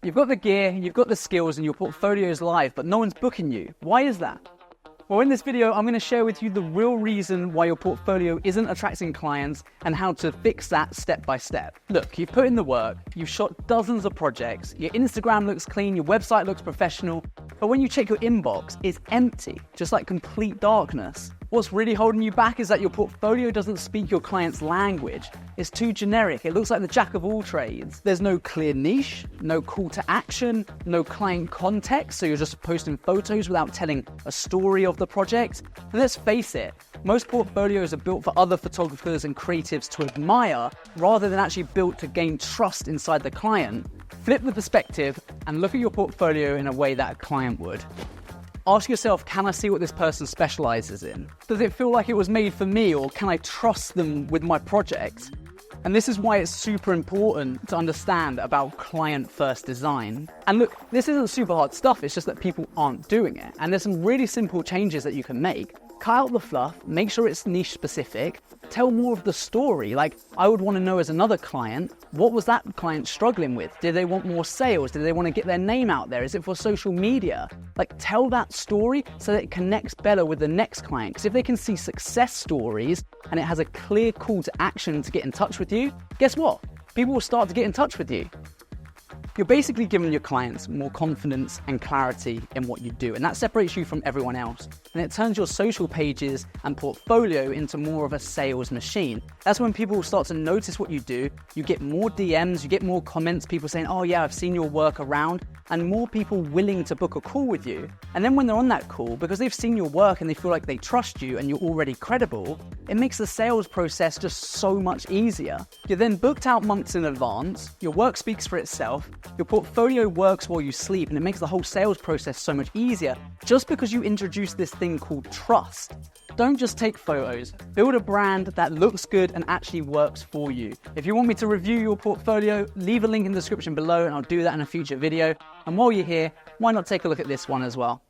You've got the gear, you've got the skills, and your portfolio is live, but no one's booking you. Why is that? Well, in this video, I'm going to share with you the real reason why your portfolio isn't attracting clients and how to fix that step by step. Look, you've put in the work, you've shot dozens of projects, your Instagram looks clean, your website looks professional, but when you check your inbox, it's empty, just like complete darkness. What's really holding you back is that your portfolio doesn't speak your client's language. It's too generic. It looks like the jack of all trades. There's no clear niche, no call to action, no client context, so you're just posting photos without telling a story of the project. And let's face it, most portfolios are built for other photographers and creatives to admire rather than actually built to gain trust inside the client. Flip the perspective and look at your portfolio in a way that a client would. Ask yourself, can I see what this person specializes in? Does it feel like it was made for me, or can I trust them with my project? And this is why it's super important to understand about client-first design. And look, this isn't super hard stuff, it's just that people aren't doing it. And there's some really simple changes that you can make. Cut out the fluff, make sure it's niche specific, tell more of the story. Like, I would want to know as another client, what was that client struggling with? Did they want more sales? Did they want to get their name out there? Is it for social media? Like, tell that story so that it connects better with the next client. Because if they can see success stories and it has a clear call to action to get in touch with you, guess what? People will start to get in touch with you. You're basically giving your clients more confidence and clarity in what you do, and that separates you from everyone else. And it turns your social pages and portfolio into more of a sales machine. That's when people start to notice what you do. You get more DMs, you get more comments, people saying, oh yeah, I've seen your work around, and more people willing to book a call with you. And then when they're on that call, because they've seen your work and they feel like they trust you and you're already credible, it makes the sales process just so much easier. You're then booked out months in advance, your work speaks for itself, your portfolio works while you sleep, and it makes the whole sales process so much easier just because you introduced this thing called trust. Don't just take photos, build a brand that looks good and actually works for you. If you want me to review your portfolio, leave a link in the description below and I'll do that in a future video. And while you're here, why not take a look at this one as well?